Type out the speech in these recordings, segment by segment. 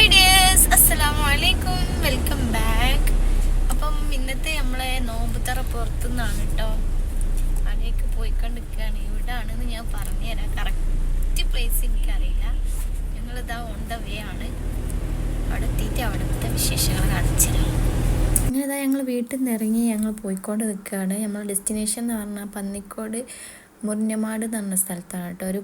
Hi dears, അസ്സലാമു അലൈക്കും, welcome back. അപ്പം ഇന്നത്തെ നമ്മളെ നോമ്പുതറ പുറത്തുനിന്നാണ് കേട്ടോ. അവിടേക്ക് പോയിക്കൊണ്ടിരിക്കുകയാണ്. എവിടെയാണെന്ന് ഞാൻ പറഞ്ഞുതരാം. കറക്റ്റ് പ്ലേസ് എനിക്കറിയില്ല. ഞങ്ങളിതാ ഓൺ ദ വേ ആണ്. അവിടെ എത്തിയിട്ട് അവിടുത്തെ വിശേഷങ്ങൾ കാണിച്ചുതരാം. അങ്ങനെ ഇതാ ഞങ്ങൾ വീട്ടിൽ നിന്ന് ഇറങ്ങി ഞങ്ങൾ പോയിക്കൊണ്ട് നിൽക്കുകയാണ്. നമ്മളെ ഡെസ്റ്റിനേഷൻ എന്ന് പറഞ്ഞാൽ പന്നിക്കോട് മുരിഞ്ഞമാട് എന്ന് പറഞ്ഞ സ്ഥലത്താണ് കേട്ടോ. ഒരു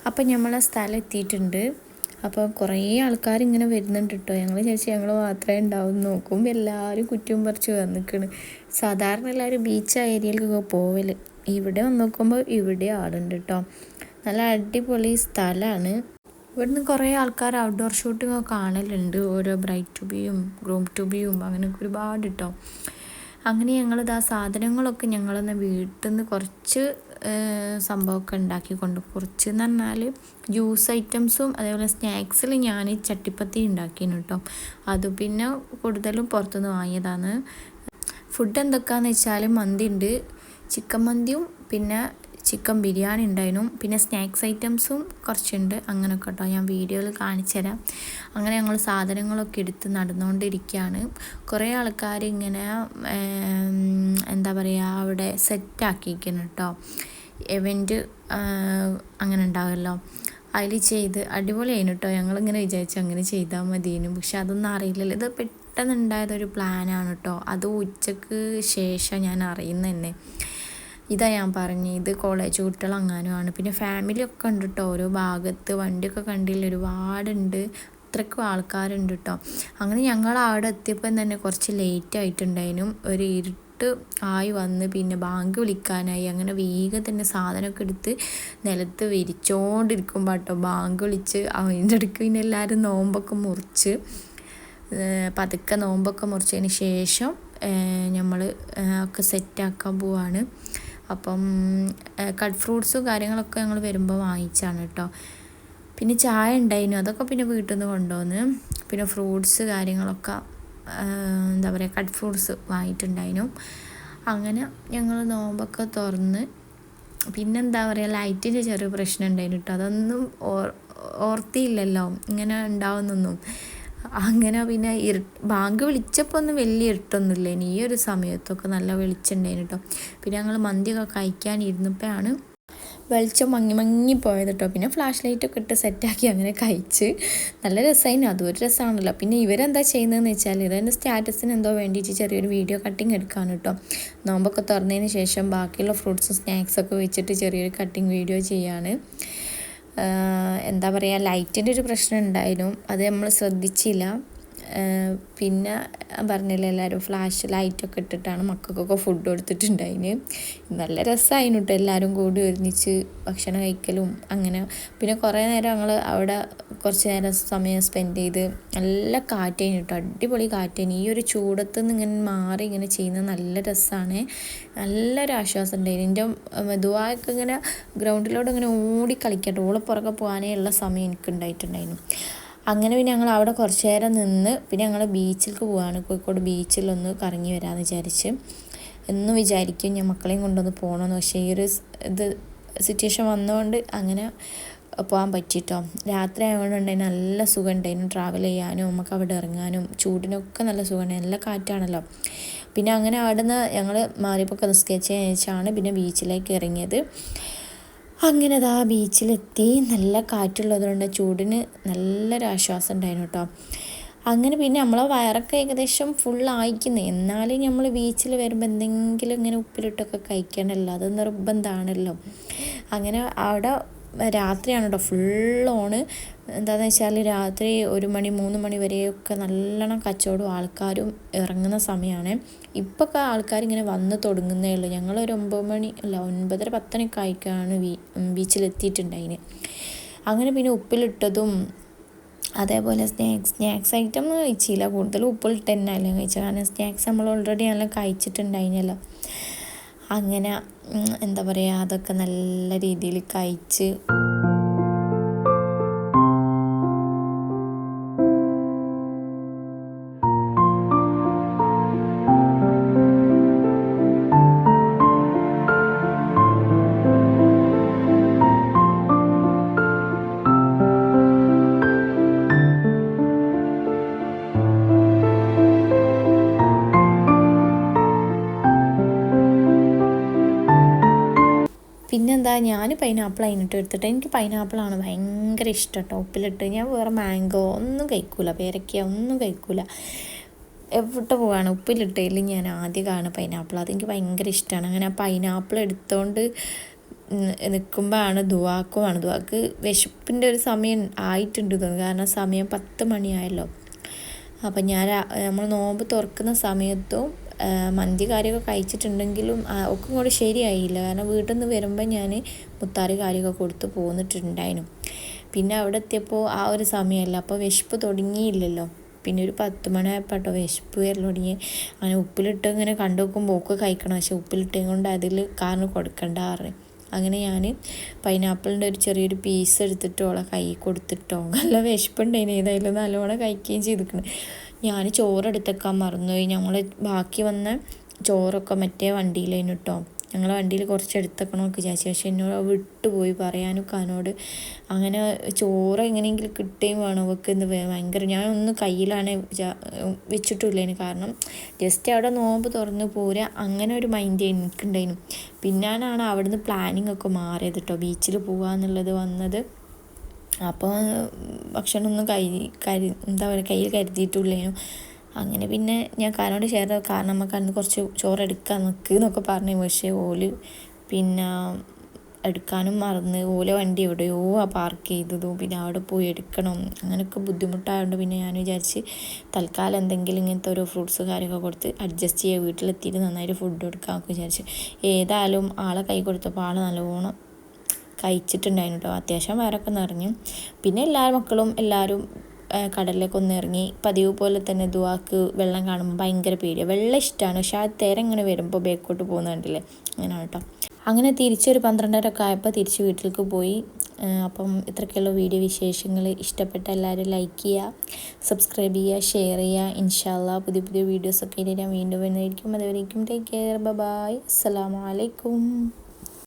അപ്പം നമ്മളെ സ്ഥലം എത്തിയിട്ടുണ്ട്. അപ്പോൾ കുറേ ആൾക്കാർ ഇങ്ങനെ വരുന്നുണ്ട് കേട്ടോ. ഞങ്ങൾ ചോദിച്ചാൽ ഞങ്ങൾ മാത്രമേ ഉണ്ടാവും. നോക്കുമ്പോൾ എല്ലാവരും കുറ്റവും പറിച്ച് വന്നിക്കണ്. സാധാരണ എല്ലാവരും ബീച്ച് ഏരിയയിലേക്കൊക്കെ പോവൽ. ഇവിടെ വന്ന് നോക്കുമ്പോൾ ഇവിടെ ആളുണ്ട് കേട്ടോ. നല്ല അടിപൊളി സ്ഥലമാണ്. ഇവിടുന്ന് കുറേ ആൾക്കാർ ഔട്ട്ഡോർ ഷൂട്ടിംഗ് ഒക്കെ കാണലുണ്ട്. ഓരോ ബ്രൈറ്റ് ടു ബിയും ഗ്രൂം ടു ബിയും അങ്ങനെയൊക്കെ ഒരുപാട് കേട്ടോ. അങ്ങനെ ഞങ്ങളിതാ സാധനങ്ങളൊക്കെ ഞങ്ങളൊന്ന് വീട്ടിൽ നിന്ന് കുറച്ച് സംഭവമൊക്കെ ഉണ്ടാക്കിക്കൊണ്ട്, കുറച്ച് എന്ന് പറഞ്ഞാൽ ജ്യൂസ് ഐറ്റംസും അതേപോലെ സ്നാക്സിൽ ഞാൻ ചട്ടിപ്പത്തി ഉണ്ടാക്കിയിരുന്നു കേട്ടോ. അത് പിന്നെ കൂടുതലും പുറത്തുനിന്ന് വാങ്ങിയതാണ്. ഫുഡ് എന്തൊക്കെയാണെന്ന് വെച്ചാൽ മന്തി ഉണ്ട്, ചിക്കൻ മന്തിയും പിന്നെ ചിക്കൻ ബിരിയാണി ഉണ്ടായിരുന്നു. പിന്നെ സ്നാക്സ് ഐറ്റംസും കുറച്ചുണ്ട്. അങ്ങനെയൊക്കെ കേട്ടോ ഞാൻ വീഡിയോയിൽ കാണിച്ചു തരാം. അങ്ങനെ ഞങ്ങൾ സാധനങ്ങളൊക്കെ എടുത്ത് നടന്നുകൊണ്ടിരിക്കുകയാണ്. കുറേ ആൾക്കാർ ഇങ്ങനെ എന്താ പറയുക അവിടെ സെറ്റാക്കിയിരിക്കുന്നു കേട്ടോ. ഇവൻറ്റ് അങ്ങനെ ഉണ്ടാവുമല്ലോ, അതിൽ ചെയ്ത് അടിപൊളിയായിരുന്നു കേട്ടോ. ഞങ്ങളിങ്ങനെ വിചാരിച്ചു അങ്ങനെ ചെയ്താൽ മതിയേനു. പക്ഷെ അതൊന്നും അറിയില്ലല്ലോ. ഇത് പെട്ടെന്നുണ്ടായതൊരു പ്ലാനാണ് കേട്ടോ. അത് ഉച്ചക്ക് ശേഷം ഞാൻ അറിയുന്നത് തന്നെ. ഇതാ ഞാൻ പറഞ്ഞു, ഇത് കോളേജ് കുട്ടികളെങ്ങാനുമാണ്. പിന്നെ ഫാമിലിയൊക്കെ ഉണ്ട് കേട്ടോ. ഓരോ ഭാഗത്ത് വണ്ടിയൊക്കെ കണ്ടില്ല, ഒരുപാടുണ്ട്. അത്രയ്ക്കും ആൾക്കാരുണ്ട് കേട്ടോ. അങ്ങനെ ഞങ്ങൾ അവിടെ എത്തിയപ്പം തന്നെ കുറച്ച് ലേറ്റ് ആയിട്ടുണ്ടായിരുന്നു. ഒരു ഇരുട്ട് ആയി വന്ന് പിന്നെ ബാങ്ക് വിളിക്കാനായി. അങ്ങനെ വേഗം തന്നെ സാധനമൊക്കെ എടുത്ത് നിലത്ത് വിരിച്ചോണ്ടിരിക്കുമ്പോൾ കേട്ടോ ബാങ്ക് വിളിച്ച്. അതിൻ്റെ ഇടയ്ക്ക് പിന്നെ എല്ലാവരും നോമ്പൊക്കെ മുറിച്ച് പതുക്കെ നോമ്പൊക്കെ മുറിച്ചതിന് ശേഷം നമ്മൾ ഒക്കെ സെറ്റാക്കാൻ പോവാണ്. അപ്പം കട്ട് ഫ്രൂട്ട്സും കാര്യങ്ങളൊക്കെ ഞങ്ങൾ വരുമ്പോൾ വാങ്ങിച്ചാണ് കേട്ടോ. പിന്നെ ചായ ഉണ്ടായിരുന്നു, അതൊക്കെ പിന്നെ വീട്ടിൽ നിന്ന് കൊണ്ടുവന്ന്. പിന്നെ ഫ്രൂട്ട്സ് കാര്യങ്ങളൊക്കെ എന്താ പറയുക കട്ട് ഫ്രൂട്ട്സ് വാങ്ങിയിട്ടുണ്ടായിരുന്നു. അങ്ങനെ ഞങ്ങൾ നോമ്പൊക്കെ തുറന്ന്. പിന്നെന്താ പറയുക ലൈറ്റിൻ്റെ ചെറിയ പ്രശ്നം ഉണ്ടായിരുന്നു കേട്ടോ. അതൊന്നും ഓർത്തിയില്ലല്ലോ ഇങ്ങനെ ഉണ്ടാവുന്നൊന്നും. അങ്ങനെ പിന്നെ ബാങ്ക് വിളിച്ചപ്പോൾ ഒന്നും വലിയ ഇരുട്ടൊന്നുമില്ല. ഇനി ഈ ഒരു സമയത്തൊക്കെ നല്ല വെളിച്ചമുണ്ടായിരുന്നു കേട്ടോ. പിന്നെ ഞങ്ങൾ മന്തിയൊക്കെ കഴിക്കാനിരുന്നപ്പോഴാണ് വെളിച്ചം മങ്ങി പോയത് കേട്ടോ. പിന്നെ ഫ്ലാഷ് ലൈറ്റൊക്കെ ഇട്ട് സെറ്റാക്കി അങ്ങനെ കഴിച്ച് നല്ല രസമായിരുന്നു. അതും ഒരു രസമാണല്ലോ. പിന്നെ ഇവരെന്താ ചെയ്യുന്നതെന്ന് വെച്ചാൽ ഇതെൻ്റെ സ്റ്റാറ്റസിന് എന്തോ വേണ്ടിയിട്ട് ചെറിയൊരു വീഡിയോ കട്ടിങ് എടുക്കാണ് കേട്ടോ. നോമ്പൊക്കെ തുറന്നതിന് ശേഷം ബാക്കിയുള്ള ഫ്രൂട്ട്സും സ്നാക്സൊക്കെ വെച്ചിട്ട് ചെറിയൊരു കട്ടിങ് വീഡിയോ ചെയ്യാണ്. എന്താ പറയുക ലൈറ്റിൻ്റെ ഒരു പ്രശ്നം ഉണ്ടായിരുന്നു, അത് നമ്മൾ ശ്രദ്ധിച്ചില്ല. പിന്നെ പറഞ്ഞില്ല എല്ലാവരും ഫ്ലാഷ് ലൈറ്റൊക്കെ ഇട്ടിട്ടാണ് മക്കൾക്കൊക്കെ ഫുഡ് കൊടുത്തിട്ടുണ്ടായിന്. നല്ല രസമായിരുന്നു കേട്ടോ. എല്ലാവരും കൂടി ഒരുമിച്ച് ഭക്ഷണം കഴിക്കലും അങ്ങനെ. പിന്നെ കുറേ നേരം ഞങ്ങൾ അവിടെ കുറച്ച് നേരം സമയം സ്പെൻഡ് ചെയ്ത്. നല്ല കാറ്റായിരുന്നു കേട്ടോ, അടിപൊളി കാറ്റായിരുന്നു. ഈ ഒരു ചൂടത്ത് നിന്ന് ഇങ്ങനെ മാറി ഇങ്ങനെ ചെയ്യുന്നത് നല്ല രസമാണ്. നല്ലൊരു ആശ്വാസം ഉണ്ടായിരുന്നു. എൻ്റെ മെതുവായൊക്കെ ഇങ്ങനെ ഗ്രൗണ്ടിലോട്ട് ഇങ്ങനെ ഓടി കളിക്കട്ടെ, ഓളെ പുറകെ പോകാനേ ഉള്ള സമയം എനിക്ക് ഉണ്ടായിട്ടുണ്ടായിരുന്നു. അങ്ങനെ പിന്നെ ഞങ്ങൾ അവിടെ കുറച്ച് നേരം നിന്ന് പിന്നെ ഞങ്ങൾ ബീച്ചിലേക്ക് പോവാണ്. കോഴിക്കോട് ബീച്ചിലൊന്ന് കറങ്ങി വരാമെന്ന് വിചാരിച്ച്. എന്നും വിചാരിക്കും ഞാൻ മക്കളെയും കൊണ്ടൊന്ന് പോകണമെന്ന്. പക്ഷേ ഈ ഒരു സിറ്റുവേഷൻ വന്നതുകൊണ്ട് അങ്ങനെ പോകാൻ പറ്റിയിട്ടോ. രാത്രി ആയതുകൊണ്ടുണ്ടായിരുന്നു നല്ല സുഖം ഉണ്ടായിരുന്നു ട്രാവൽ ചെയ്യാനും നമുക്ക് അവിടെ ഇറങ്ങാനും. ചൂടിനൊക്കെ നല്ല സുഖമുണ്ടായിരുന്നു, നല്ല കാറ്റാണല്ലോ. പിന്നെ അങ്ങനെ അവിടെ നിന്ന് ഞങ്ങൾ മാറിയപ്പോൾ നിസ്കരിച്ചതിന് ശേഷമാണ് പിന്നെ ബീച്ചിലേക്ക് ഇറങ്ങിയത്. അങ്ങനെ അതാ ബീച്ചിലെത്തി. നല്ല കാറ്റുള്ളതുകൊണ്ട് ചൂടിന് നല്ലൊരു ആശ്വാസം ഉണ്ടായിരുന്നു കേട്ടോ. അങ്ങനെ പിന്നെ നമ്മളെ വയറൊക്കെ ഏകദേശം ഫുള്ളായിക്കുന്നു. എന്നാലും നമ്മൾ ബീച്ചിൽ വരുമ്പോൾ എന്തെങ്കിലും ഇങ്ങനെ ഉപ്പിലിട്ടൊക്കെ കഴിക്കണമല്ലോ, അത് നിർബന്ധമാണല്ലോ. അങ്ങനെ അവിടെ രാത്രിയാണ് കേട്ടോ ഫുൾ ഓണ്. എന്താണെന്ന് വെച്ചാൽ രാത്രി 1 മണി 3 മണി വരെയൊക്കെ നല്ലോണം കച്ചവടവും ആൾക്കാരും ഇറങ്ങുന്ന സമയമാണ്. ഇപ്പൊക്കെ ആൾക്കാരിങ്ങനെ വന്ന് തുടങ്ങുന്നേ ഉള്ളൂ. ഞങ്ങളൊരു 9 മണി അല്ല 9:30 10 മണിയൊക്കെ ആയിക്കാണ് ബീച്ചിലെത്തിയിട്ടുണ്ടായിന്. അങ്ങനെ പിന്നെ ഉപ്പിലിട്ടതും അതേപോലെ സ്നാക്സ് ഐറ്റം കഴിച്ചില്ല, കൂടുതലും ഉപ്പിലിട്ട് തന്നെയല്ലേ കഴിച്ചത്. കാരണം സ്നാക്സ് നമ്മൾ ഓൾറെഡി നല്ല കഴിച്ചിട്ടുണ്ടായിനല്ലോ. അങ്ങനെ എന്താ പറയുക അതൊക്കെ നല്ല രീതിയിൽ കഴിച്ച് പിന്നെന്താ ഞാൻ പൈനാപ്പിൾ അതിനിട്ട് എടുത്തിട്ട് എനിക്ക് പൈനാപ്പിളാണ് ഭയങ്കര ഇഷ്ടം കേട്ടോ ഉപ്പിലിട്ട്. ഞാൻ വേറെ മാംഗോ ഒന്നും കഴിക്കൂല, പേരയ്ക്ക ഒന്നും കഴിക്കൂല. എവിടെ പോവാണ് ഉപ്പിലിട്ടതിൽ ഞാൻ ആദ്യം കാണുക പൈനാപ്പിൾ. അതെനിക്ക് ഭയങ്കര ഇഷ്ടമാണ്. അങ്ങനെ ആ പൈനാപ്പിൾ എടുത്തുകൊണ്ട് നിൽക്കുമ്പോഴാണ് ദുവാക്ക് വിശപ്പിൻ്റെ ഒരു സമയം ആയിട്ടുണ്ട് തോന്നുന്നു. കാരണം സമയം 10 മണിയായല്ലോ. അപ്പം നമ്മൾ നോമ്പ് തുറക്കുന്ന സമയത്തും മന്തി കാര്യമൊക്കെ കഴിച്ചിട്ടുണ്ടെങ്കിലും ഒക്കെ കൂടെ ശരിയായില്ല. കാരണം വീട്ടിൽ നിന്ന് വരുമ്പോൾ ഞാൻ മുത്താറി കാര്യമൊക്കെ കൊടുത്ത് പോന്നിട്ടുണ്ടായിരുന്നു. പിന്നെ അവിടെ എത്തിയപ്പോൾ ആ ഒരു സമയമല്ല, അപ്പോൾ വിശപ്പ് തുടങ്ങിയില്ലല്ലോ. പിന്നെ ഒരു 10 മണിയായപ്പോൾ കേട്ടോ വിശപ്പ് വരൽ തുടങ്ങി. അങ്ങനെ ഉപ്പിലിട്ട് ഇങ്ങനെ കണ്ടു നോക്കുമ്പോൾ ഒക്കെ കഴിക്കണം, പക്ഷെ ഉപ്പിലിട്ടതും കൊണ്ട് അതിൽ കാരണം കൊടുക്കണ്ട പറഞ്ഞു. അങ്ങനെ ഞാൻ പൈനാപ്പിളിൻ്റെ ഒരു ചെറിയൊരു പീസ് എടുത്തിട്ടോ അവളെ കൈ കൊടുത്തിട്ടോ, നല്ല വിശപ്പുണ്ടായിന്, ഏതായാലും നല്ലോണം കഴിക്കുകയും ചെയ്തിരിക്കണം. ഞാൻ ചോറെടുത്തേക്കാൻ മറന്നുപോയി. ഞങ്ങൾ ബാക്കി വന്ന ചോറൊക്കെ മറ്റേ വണ്ടിയിലേനു കേട്ടോ. ഞങ്ങളെ വണ്ടിയിൽ കുറച്ച് എടുത്തേക്കണമൊക്കെ വിചാരിച്ചു, പക്ഷെ എന്നോട് വിട്ടുപോയി പറയാനൊക്കെ അവനോട്. അങ്ങനെ ചോറ് എങ്ങനെയെങ്കിലും കിട്ടുകയും വേണം അവൾക്ക് എന്ന് ഭയങ്കര. ഞാനൊന്ന് കയ്യിലാണ് വെച്ചിട്ടില്ലേന്, കാരണം ജസ്റ്റ് അവിടെ നോമ്പ് തുറന്ന് പോരാ അങ്ങനെ ഒരു മൈൻഡ് എനിക്കുണ്ടായിരുന്നു. പിന്നാണ് അവിടുന്ന് പ്ലാനിങ് ഒക്കെ മാറിയത് കേട്ടോ, ബീച്ചിൽ പോകാമെന്നുള്ളത് വന്നത്. അപ്പോൾ ഭക്ഷണമൊന്നും എന്താ പറയുക കയ്യിൽ കരുതിയിട്ടില്ലേനു. അങ്ങനെ പിന്നെ ഞാൻ കാരണോട് ഷെയർ ചെയ്ത, കാരണം നമുക്ക് അന്ന് കുറച്ച് ചോറ് എടുക്കാൻ നിൽക്കുക എന്നൊക്കെ പറഞ്ഞു. പക്ഷേ ഓല് പിന്നെ എടുക്കാനും മറന്ന്, ഓല വണ്ടി എവിടെയോ പാർക്ക് ചെയ്തതും പിന്നെ അവിടെ പോയി എടുക്കണം, അങ്ങനെയൊക്കെ ബുദ്ധിമുട്ടായതുകൊണ്ട് പിന്നെ ഞാൻ വിചാരിച്ച് തൽക്കാലം എന്തെങ്കിലും ഇങ്ങനത്തെ ഓരോ ഫ്രൂട്ട്സ് കാര്യമൊക്കെ കൊടുത്ത് അഡ്ജസ്റ്റ് ചെയ്യുക, വീട്ടിലെത്തിയിട്ട് നന്നായിട്ട് ഫുഡ് കൊടുക്കാമൊക്കെ വിചാരിച്ച്. ഏതായാലും ആളെ കൈ കൊടുത്തപ്പോൾ ആൾ നല്ലോണം കഴിച്ചിട്ടുണ്ടായിരുന്നു കേട്ടോ. അത്യാവശ്യം വയറൊക്കെ നിറഞ്ഞു. പിന്നെ മക്കളും എല്ലാവരും കടലിലേക്ക് ഒന്ന് ഇറങ്ങി. പതിവ് പോലെ തന്നെ ദുവാക്ക് വെള്ളം കാണുമ്പോൾ ഭയങ്കര പേടിയാണ്. വെള്ളം ഇഷ്ടമാണ്, പക്ഷെ ആ തിര ഇങ്ങനെ വരുമ്പോൾ ബേക്കോട്ട് പോകുന്നുണ്ടല്ലേ, അങ്ങനെയാണ് കേട്ടോ. അങ്ങനെ തിരിച്ചൊരു 12:30 ഒക്കെ ആയപ്പോൾ തിരിച്ച് വീട്ടിലേക്ക് പോയി. അപ്പം ഇത്രയൊക്കെയുള്ള വീഡിയോ വിശേഷങ്ങൾ ഇഷ്ടപ്പെട്ട എല്ലാവരും ലൈക്ക് ചെയ്യുക, സബ്സ്ക്രൈബ് ചെയ്യുക, ഷെയർ ചെയ്യുക. ഇൻഷാ അല്ലാഹ് പുതിയ പുതിയ വീഡിയോസൊക്കെ ഞാൻ വീണ്ടും വരുന്നതായിരിക്കും. അതുവരേക്കും ടേക്ക് കെയർ, ബൈ, അസ്സലാമു അലൈക്കും.